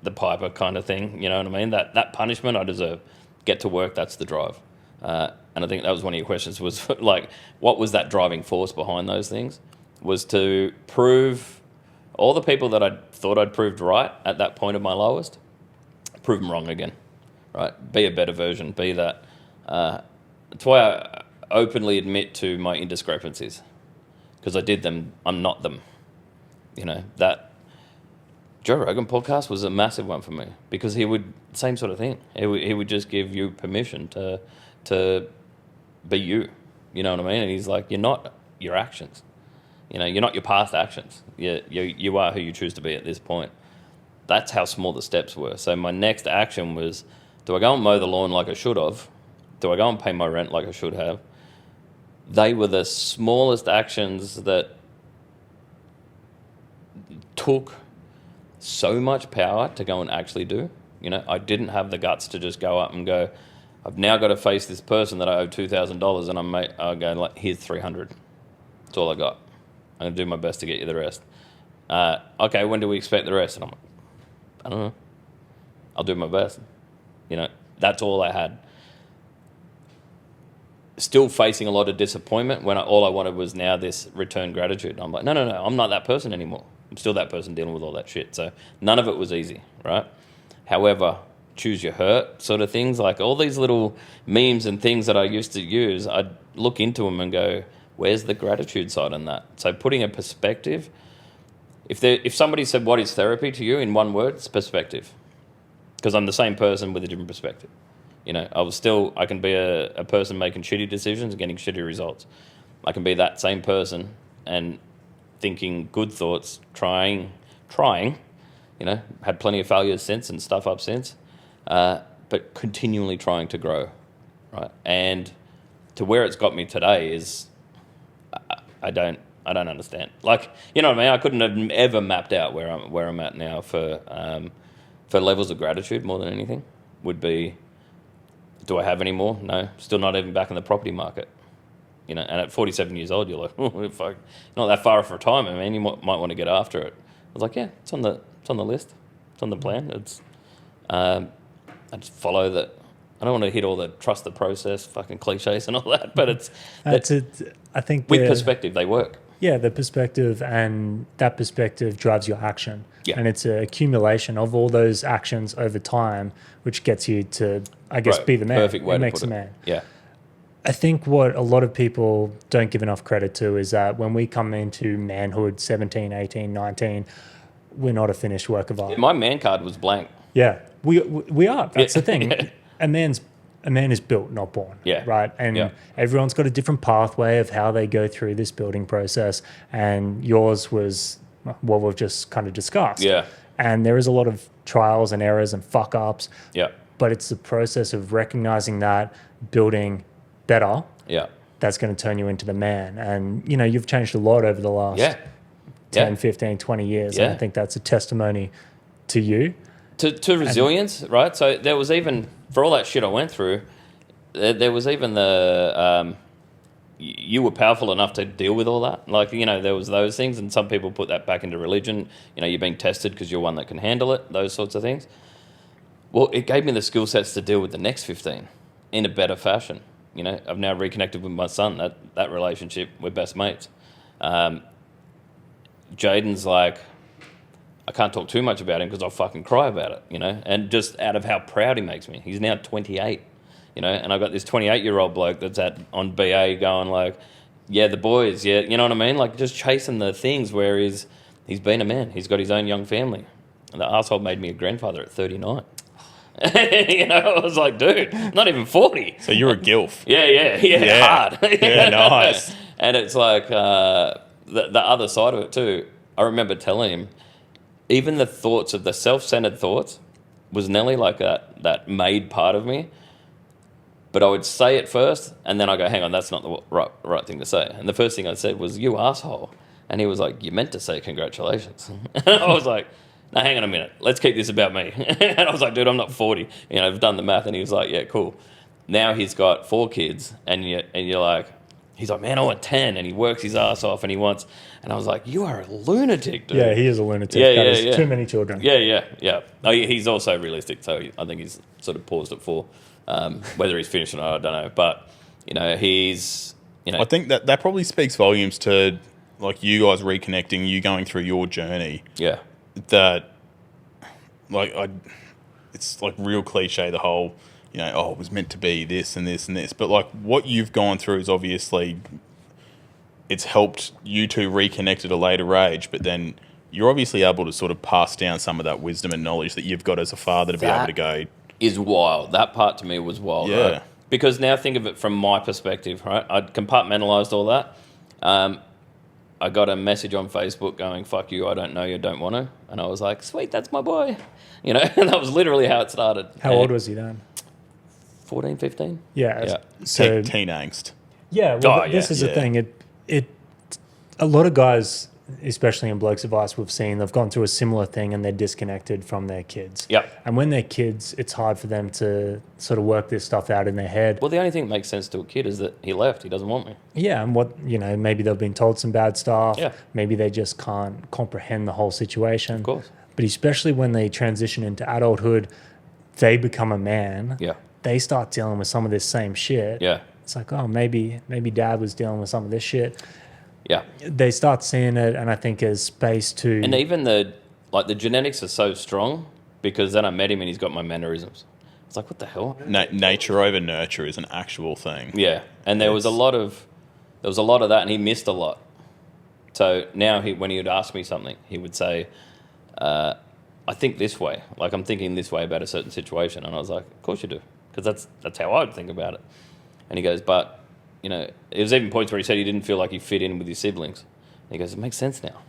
the piper kind of thing. You know what I mean? That punishment I deserve. Get to work, that's the drive. And I think that was one of your questions, was like, what was that driving force behind those things? Was to prove all the people that I thought I'd proved right at that point of my lowest, prove them wrong again, right? Be a better version, be that. That's why I openly admit to my indiscrepancies, because I did them, I'm not them. That Joe Rogan podcast was a massive one for me, because same sort of thing. He would just give you permission to be you. You know what I mean? And he's like, you're not your actions. You're not your past actions. You are who you choose to be at this point. That's how small the steps were. So my next action was, do I go and mow the lawn like I should have? Do I go and pay my rent like I should have? They were the smallest actions that took so much power to go and actually do. I didn't have the guts to just go up and go, I've now got to face this person that I owe $2,000, and I'll go like, here's $300. That's all I got. I'm going to do my best to get you the rest. Okay, when do we expect the rest? And I'm like, I don't know. I'll do my best. That's all I had. Still facing a lot of disappointment when all I wanted was now this return gratitude. I'm like, no, I'm not that person anymore. I'm still that person dealing with all that shit. So none of it was easy, right? However, choose your hurt sort of things, like all these little memes and things that I used to use, I'd look into them and go, where's the gratitude side on that? So putting a perspective, if somebody said, what is therapy to you in one word, it's perspective. Because I'm the same person with a different perspective. I can be a person making shitty decisions and getting shitty results. I can be that same person and thinking good thoughts, trying, had plenty of failures since and stuff up since, but continually trying to grow, right? And to where it's got me today is, I don't understand. Like, you know what I mean? I couldn't have ever mapped out where I'm at now for levels of gratitude more than anything. Would be, do I have any more? No, still not even back in the property market. And at 47 years old, you're like, oh, fuck, not that far off retirement, man. You might want to get after it. I was like, yeah, it's on the list. It's on the plan. I just follow that. I don't want to hit all the trust the process fucking cliches and all that, but I think with perspective, they work. Yeah, the perspective, and that perspective drives your action. Yeah. And it's an accumulation of all those actions over time, which gets you to, I guess, be the man. Perfect way it to makes put a it. man. Yeah. I think what a lot of people don't give enough credit to is that when we come into manhood, 17, 18, 19, we're not a finished work of art. Yeah, my man card was blank. Yeah, we are. That's the thing. Yeah. A man is built, not born. Yeah. Right. And everyone's got a different pathway of how they go through this building process. And yours was what we've just kind of discussed. Yeah. And there is a lot of trials and errors and fuck ups. Yeah. But it's the process of recognizing that, building, better, Yeah. that's going to turn you into the man. And, you know, you've changed a lot over the last 10, 15, 20 years. And I think that's a testimony to you. To resilience, right? So there was even, for all that shit I went through, there was even the, you were powerful enough to deal with all that. Like, you know, there was those things, and some people put that back into religion. You know, you're being tested because you're one that can handle it, those sorts of things. Well, it gave me the skill sets to deal with the next 15 in a better fashion. You know, I've now reconnected with my son. That relationship, we're best mates. Jaden's like, I can't talk too much about him because I'll fucking cry about it, you know, and just out of how proud he makes me. He's now 28, you know, and I've got this 28-year-old bloke that's on BA going like, yeah, the boys, yeah, you know what I mean? Like just chasing the things where he's been a man. He's got his own young family. And the arsehole made me a grandfather at 39. You know, I was like, dude, not even 40. So you're a gilf. Yeah, hard. Yeah, nice. And it's like the other side of it too. I remember telling him, even the thoughts of the self-centered thoughts was nearly like that made part of me. But I would say it first, and then I go, hang on, that's not the right thing to say. And the first thing I said was, you asshole. And he was like, you meant to say congratulations. And I was like, now, hang on a minute. Let's keep this about me. And I was like, dude, I'm not 40. You know, I've done the math. And he was like, yeah, cool. Now he's got 4 kids. And you're like, he's like, man, I want 10. And he works his ass off and he wants... And I was like, you are a lunatic, dude. Yeah, he is a lunatic. Yeah. Too many children. Yeah. Oh, he's also realistic. So I think he's sort of paused at 4. Whether he's finished or not, I don't know. But, you know, he's... You know, I think that probably speaks volumes to, like, you guys reconnecting, you going through your journey. Yeah. That, like, it's like real cliche, the whole, you know, oh, it was meant to be this and this and this. But, like, what you've gone through is obviously, it's helped you two reconnect at a later age, but then you're obviously able to sort of pass down some of that wisdom and knowledge that you've got as a father to be able to go. Is wild. That part to me was wild, yeah. Right? Because now think of it from my perspective, right? I'd compartmentalised all that. I got a message on Facebook going, fuck you, I don't know you, don't want to. And I was like, sweet, that's my boy. You know, and that was literally how it started. How old was he then? 14, 15? Yeah. So, teen angst. Yeah, well, this is the thing. A lot of guys, especially in Blokes Advice, we've seen, they've gone through a similar thing and they're disconnected from their kids. Yep. And when they're kids, it's hard for them to sort of work this stuff out in their head. Well, the only thing that makes sense to a kid is that he left. He doesn't want me. Yeah, and maybe they've been told some bad stuff. Yeah. Maybe they just can't comprehend the whole situation. Of course. But especially when they transition into adulthood, they become a man. Yeah. They start dealing with some of this same shit. Yeah. It's like, oh, maybe dad was dealing with some of this shit. Yeah. They start seeing it, and I think as space to... And even the genetics are so strong because then I met him and he's got my mannerisms. It's like, what the hell? Nature over nurture is an actual thing. Yeah. And there was a lot of that, and he missed a lot. So now when he would ask me something, he would say, I think this way. Like, I'm thinking this way about a certain situation. And I was like, of course you do. Because that's how I would think about it. And he goes, but... You know, there was even points where he said he didn't feel like he fit in with his siblings. And he goes, it makes sense now.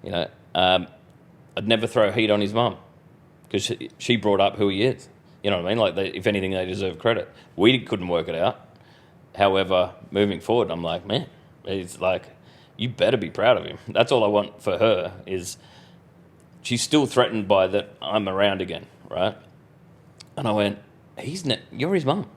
You know, I'd never throw heat on his mum because she brought up who he is. You know what I mean? Like, if anything, they deserve credit. We couldn't work it out. However, moving forward, I'm like, man, it's like, you better be proud of him. That's all I want for her is she's still threatened by that I'm around again, right? And I went, you're his mum.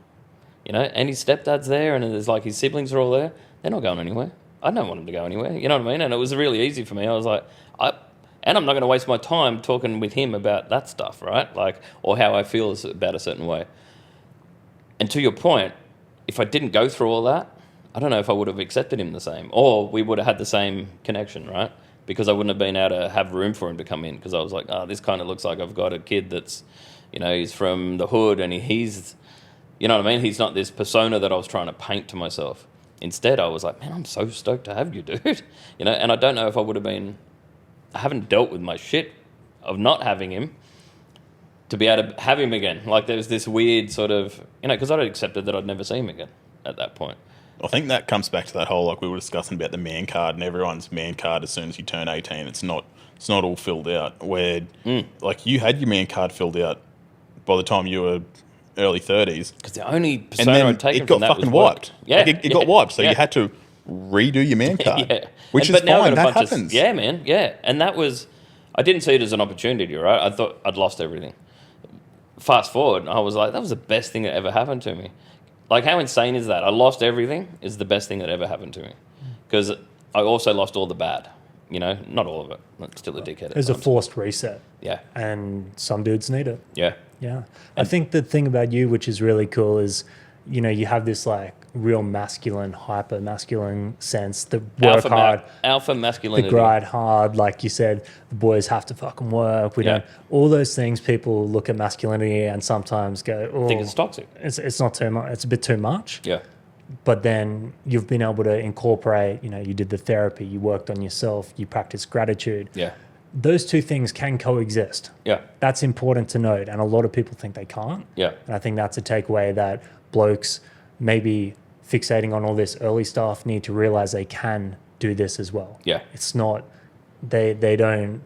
You know, and his stepdad's there, and there's like his siblings are all there. They're not going anywhere. I don't want them to go anywhere. You know what I mean? And it was really easy for me. I was like, and I'm not going to waste my time talking with him about that stuff, right? Like, or how I feel about a certain way. And to your point, if I didn't go through all that, I don't know if I would have accepted him the same, or we would have had the same connection, right? Because I wouldn't have been able to have room for him to come in. Because I was like, this kind of looks like I've got a kid that's, you know, he's from the hood, and he's. You know what I mean? He's not this persona that I was trying to paint to myself. Instead, I was like, man, I'm so stoked to have you, dude. You know, and I don't know if I would have been... I haven't dealt with my shit of not having him to be able to have him again. Like, there was this weird sort of... You know, because I'd accepted that I'd never see him again at that point. I think that comes back to that whole, like we were discussing about the man card, and everyone's man card as soon as you turn 18, it's not all filled out. Where, like, you had your man card filled out by the time you were... early 30s. Because the only persona I'd taken it got from that fucking was wiped. Yeah. Like it got wiped. So you had to redo your man card. Which is fine. That happens. Yeah, man. Yeah. And that was... I didn't see it as an opportunity, right? I thought I'd lost everything. Fast forward, I was like, that was the best thing that ever happened to me. Like, how insane is that? I lost everything is the best thing that ever happened to me. Because I also lost all the bad. You know, not all of it. I'm still a dickhead. It's a forced reset. Yeah. And some dudes need it. Yeah. Yeah. I think the thing about you, which is really cool, is, you know, you have this like real masculine, hyper masculine sense, the work hard, alpha masculinity, the grind hard. Like you said, the boys have to fucking work. We don't. All those things. People look at masculinity and sometimes go, "Oh, I think it's toxic. It's not too much. It's a bit too much." Yeah. But then you've been able to incorporate. You know, you did the therapy, you worked on yourself, you practiced gratitude. Yeah. Those two things can coexist. Yeah. That's important to note, and a lot of people think they can't. Yeah. And I think that's a takeaway that blokes maybe fixating on all this early stuff need to realize they can do this as well. Yeah. It's not, they don't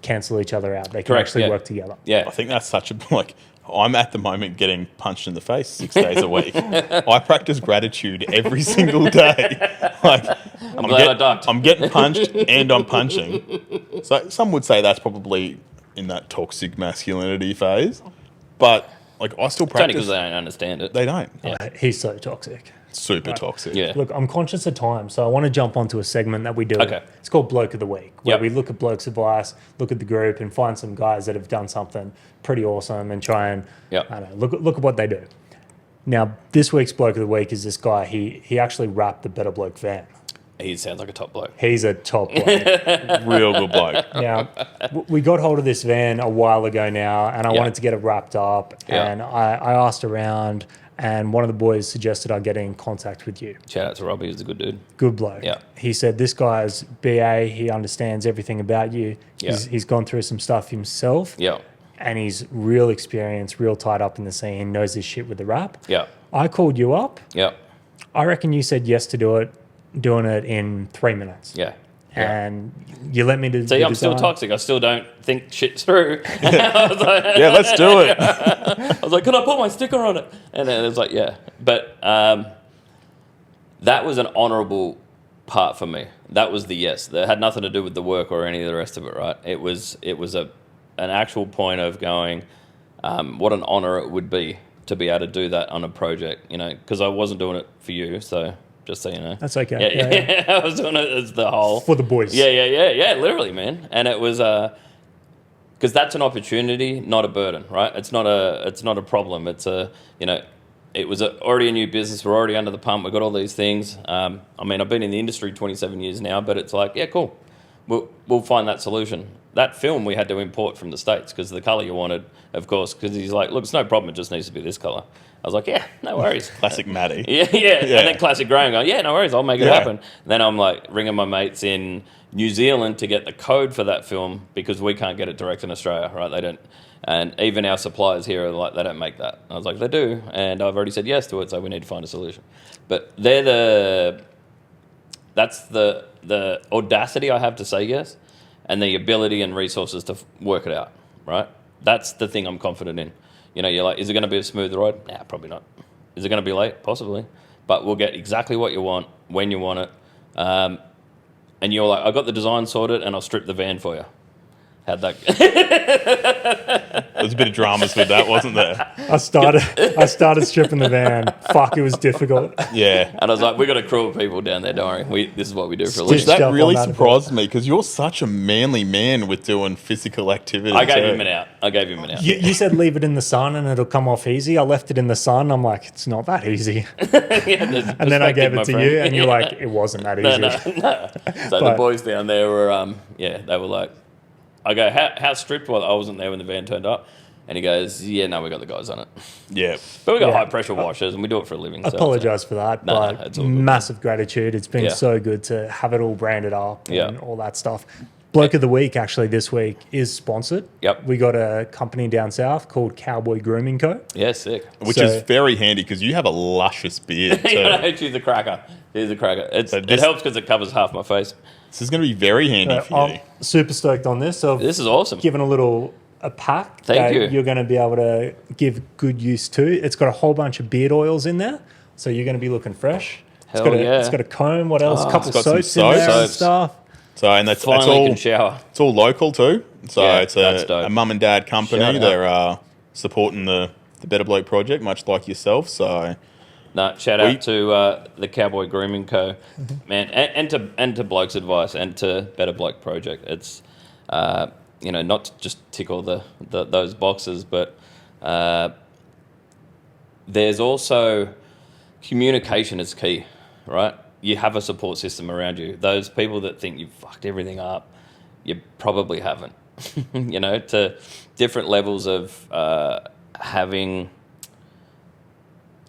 cancel each other out. They can actually work together. Yeah. I think that's such a, like, I'm at the moment getting punched in the face 6 days a week. I practice gratitude every single day. Like, I'm glad I ducked. I'm getting punched and I'm punching. So some would say that's probably in that toxic masculinity phase. But, like, I still It's only practice. because they don't understand it. They don't. Yeah. He's so toxic. Super toxic. Yeah. Look, I'm conscious of time, so I want to jump onto a segment that we do. Okay. It's called Bloke of the Week, where we look at blokes' advice, look at the group, and find some guys that have done something pretty awesome and try and I don't know, look at what they do. Now, this week's Bloke of the Week is this guy. He actually wrapped the Better Bloke van. He sounds like a top bloke. He's a top bloke. Real good bloke. Now, we got hold of this van a while ago now, and I wanted to get it wrapped up. And I asked around, and one of the boys suggested I get in contact with you. Shout out to Rob. He's a good dude. Good bloke. Yeah. He said, this guy's BA. He understands everything about you. Yeah. He's gone through some stuff himself. Yeah. And he's real experienced, real tied up in the scene, knows his shit with the rap. Yeah. I called you up. Yeah. I reckon you said yes to doing it in 3 minutes. Yeah. And you let me do. See, I'm still toxic. I still don't think shit's through. I was like, Yeah, let's do it. I was like, can I put my sticker on it? And then it was like, yeah. But that was an honourable part for me. That was the yes. That had nothing to do with the work or any of the rest of it, right? It was an actual point of going, what an honour it would be to be able to do that on a project, you know, because I wasn't doing it for you, so just so you know. That's okay. Yeah. I was doing it as the whole. For the boys. Yeah, literally, man. And it was, because that's an opportunity, not a burden, right? It's not a problem. It's it was already a new business. We're already under the pump. We've got all these things. I mean, I've been in the industry 27 years now, but it's like, yeah, cool. We'll find that solution. That film we had to import from the States because the colour you wanted, of course, because he's like, look, it's no problem. It just needs to be this colour. I was like, yeah, no worries. Classic Matty. Yeah. And then classic Graeme going, yeah, no worries, I'll make it happen. Then I'm like ringing my mates in New Zealand to get the code for that film because we can't get it direct in Australia, right? They don't. And even our suppliers here are like, they don't make that. I was like, they do. And I've already said yes to it, so we need to find a solution. But that's the audacity I have to say yes and the ability and resources to work it out, right? That's the thing I'm confident in. You know, you're like, is it going to be a smooth ride? Nah, probably not. Is it going to be late? Possibly. But we'll get exactly what you want, when you want it. And you're like, I got the design sorted and I'll strip the van for you. How'd that go? There was a bit of dramas with that, wasn't there? I started stripping the van. Fuck, it was difficult. Yeah. And I was like, we got a crew of people down there, don't worry. This is what we do for a Which living. that really surprised me because you're such a manly man with doing physical activity. I gave him an out. You said leave it in the sun and it'll come off easy. I left it in the sun. I'm like, it's not that easy. And then I gave it to you and you're like, it wasn't that easy. No. So the boys down there were, they were like, I go, how stripped was I? wasn't there when the van turned up. And he goes, yeah, no, we got the guys on it. Yeah. But we got high pressure washers and we do it for a living. I apologise for that, but it's all good. massive gratitude. It's been so good to have it all branded up and all that stuff. Bloke of the Week, actually, this week is sponsored. Yep. We got a company down south called Cowboy Grooming Co. Yeah, sick. Which is very handy because you have a luscious beard too. She's a cracker. It helps because it covers half my face. This is going to be very handy for you. I'm super stoked on this. So this is awesome. Given a little a pack Thank you. You're going to be able to give good use to. It's got a whole bunch of beard oils in there, so you're going to be looking fresh. It's got a comb. What else? A couple soaps in there and stuff. So, and that's Finally all. Can shower. It's all local too. So Yeah, it's that's a mum and dad company. Shout out. They're supporting the Better Bloke project, much like yourself. So, Shout out to the Cowboy Grooming Co. Man, and to Bloke's Advice and to Better Bloke Project. It's not to just tick all those boxes, but there's also communication is key, right? You have a support system around you. Those people that think you've fucked everything up, you probably haven't. To different levels of having,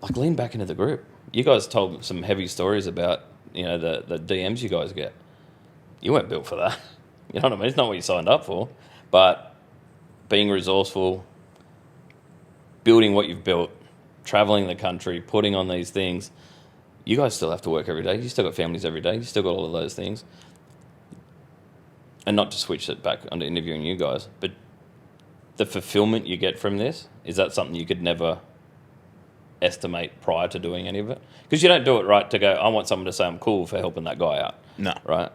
like, lean back into the group. You guys told some heavy stories about, the DMs you guys get. You weren't built for that. You know what I mean? It's not what you signed up for. But being resourceful, building what you've built, traveling the country, putting on these things, you guys still have to work every day. You still got families every day. You still got all of those things. And not to switch it back onto interviewing you guys, but the fulfillment you get from this, is that something you could never estimate prior to doing any of it? Because you don't do it right to go, I want someone to say I'm cool for helping that guy out. No. Right?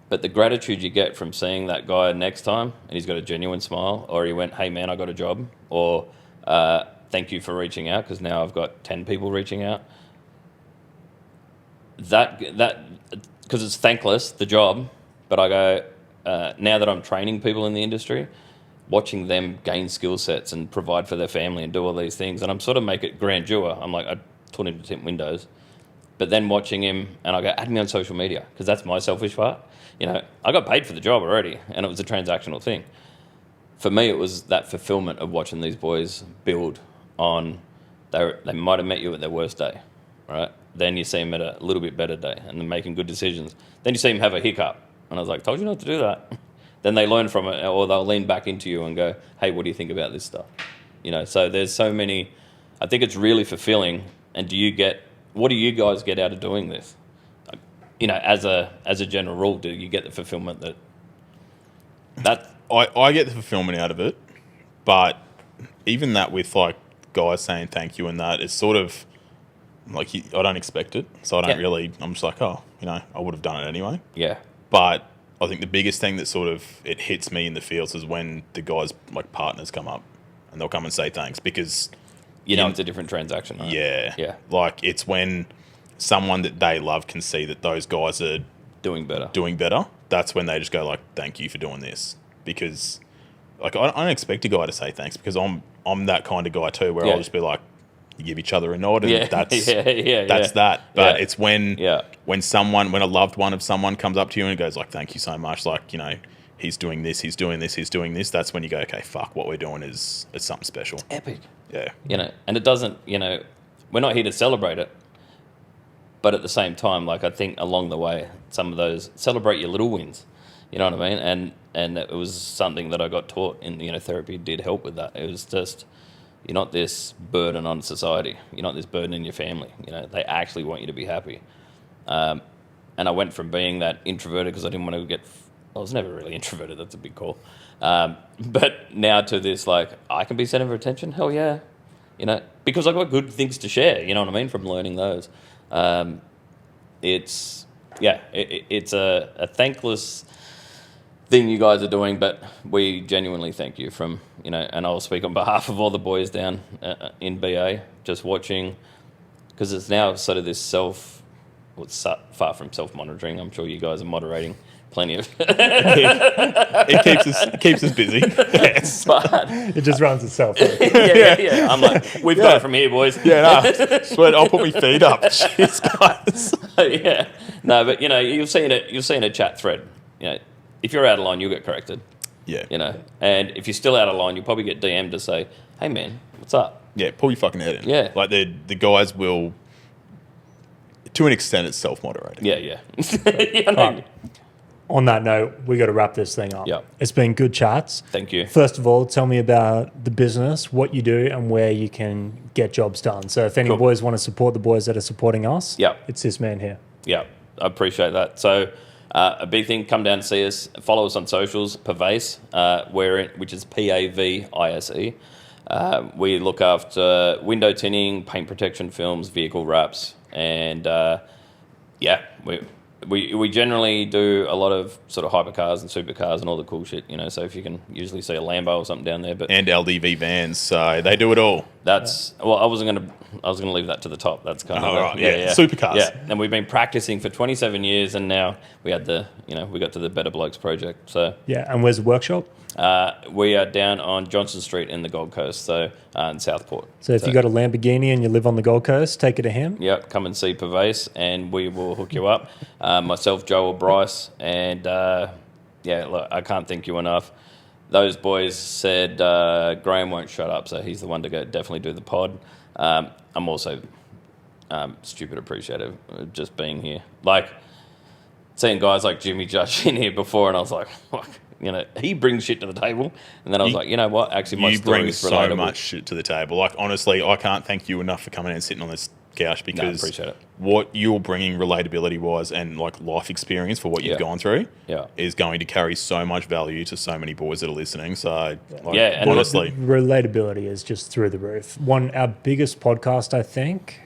But the gratitude you get from seeing that guy next time and he's got a genuine smile, or he went, hey man, I got a job, or thank you for reaching out because now I've got 10 people reaching out. That because it's thankless, the job, but I go, now that I'm training people in the industry, watching them gain skill sets and provide for their family and do all these things, and I'm sort of make it grandeur. I'm like, I taught him to tint windows, but then watching him, and I go, add me on social media, because that's my selfish part. I got paid for the job already, and it was a transactional thing. For me, it was that fulfillment of watching these boys build on, they might have met you at their worst day, right? Then you see them at a little bit better day, and they're making good decisions. Then you see them have a hiccup, and I was like, told you not to do that. Then they learn from it, or they'll lean back into you and go, hey, what do you think about this stuff? So there's so many, I think it's really fulfilling. And what do you guys get out of doing this? As a general rule, do you get the fulfillment that I get the fulfillment out of it, but even that with like guys saying thank you and that, it's sort of like I don't expect it, so I don't really. I'm just like, I would have done it anyway. Yeah. But I think the biggest thing that sort of it hits me in the feels is when the guys like partners come up and they'll come and say thanks because it's a different transaction. Right? Yeah. Like it's when someone that they love can see that those guys are doing better. That's when they just go like, thank you for doing this, because like I don't expect a guy to say thanks because I'm that kind of guy too where I'll just be like, you give each other a nod and that's that. But it's when a loved one of someone comes up to you and goes like, thank you so much, like, he's doing this, he's doing this, he's doing this, that's when you go, okay, fuck, what we're doing is something special. It's epic. Yeah. And it doesn't, we're not here to celebrate it. But at the same time, like I think along the way, some of those, celebrate your little wins. You know what I mean? And it was something that I got taught in, therapy did help with that. It was just, you're not this burden on society. You're not this burden in your family. They actually want you to be happy. And I went from being that introverted because I didn't want to I was never really introverted. That's a big call. But now to this, like, I can be centre of attention. Hell yeah. Because I've got good things to share. You know what I mean? From learning those. It's a thankless thing you guys are doing, but we genuinely thank you from, and I'll speak on behalf of all the boys down in BA, just watching, because it's now sort of this it's far from self-monitoring. I'm sure you guys are moderating plenty of it keeps us busy. Yes. But it just runs itself. Yeah. I'm like, we've got it from here, boys. Sweat, I'll put my feet up. Cheers, guys. Yeah. No, but you'll see in a chat thread, if you're out of line, you'll get corrected. Yeah. And if you're still out of line, you'll probably get DM'd to say, hey man, what's up? Yeah, pull your fucking head in. Yeah. Like the guys will, to an extent, it's self-moderating. Yeah. On that note, we got to wrap this thing up. Yeah. It's been good chats. Thank you. First of all, tell me about the business, what you do, and where you can get jobs done. So if any boys want to support the boys that are supporting us, it's this man here. Yeah, I appreciate that. So A big thing, come down to see us. Follow us on socials, Pavise, which is Pavise. We look after window tinting, paint protection films, vehicle wraps, and we generally do a lot of sort of hypercars and supercars and all the cool shit, you know. So if you can usually see a Lambo or something down there, and LDV vans, so they do it all. That's I was gonna leave that to the top. That's kind of right, yeah, supercars. Yeah, and we've been practicing for 27 years, and now we got to the Better Blokes project. So yeah, and where's the workshop? We are down on Johnson Street in the Gold Coast, so in Southport. So if you got a Lamborghini and you live on the Gold Coast, take it to him. Yep, come and see Pavase, and we will hook you up. Myself, Joe, or Bryce, and look, I can't thank you enough. Those boys said Graeme won't shut up, so he's the one to go definitely do the pod. I'm also stupid appreciative of just being here. Like, seeing guys like Jimmy Judge in here before, and I was like, fuck. You know, he brings shit to the table, and then I was like, you know what? Actually, my story is relatable. You bring so much shit to the table. Like, honestly, I can't thank you enough for coming in and sitting on this couch, because appreciate it. What you're bringing relatability-wise and like life experience for what you've gone through is going to carry so much value to so many boys that are listening. So, and honestly, relatability is just through the roof. Our biggest podcast, I think,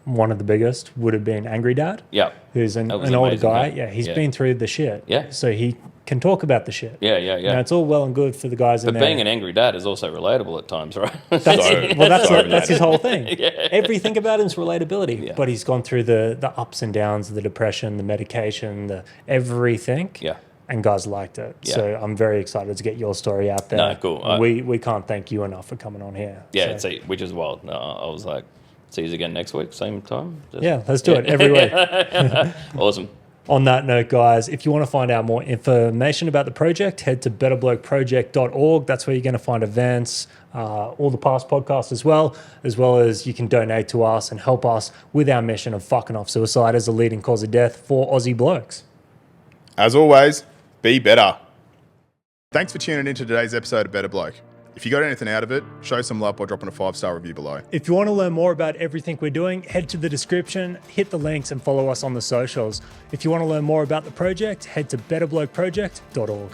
one of the biggest would have been Angry Dad. Yeah, who's an older guy. Yeah, he's been through the shit. Yeah, so he can talk about the shit. Yeah. Now, it's all well and good for the guys in there. But being an angry dad is also relatable at times, right? That's his whole thing. Everything about him is relatability. Yeah. But he's gone through the ups and downs, the depression, the medication, the everything. Yeah. And guys liked it. Yeah. So I'm very excited to get your story out there. No, cool. We can't thank you enough for coming on here. Yeah, so. Which is wild. No, I was like, see you again next week, same time. Let's do it every week. Awesome. On that note, guys, if you want to find out more information about the project, head to betterblokeproject.org. That's where you're going to find events, all the past podcasts as well as you can donate to us and help us with our mission of fucking off suicide as a leading cause of death for Aussie blokes. As always, be better. Thanks for tuning in to today's episode of Better Bloke. If you got anything out of it, show some love by dropping a 5-star review below. If you want to learn more about everything we're doing, head to the description, hit the links and follow us on the socials. If you want to learn more about the project, head to betterblokeproject.org.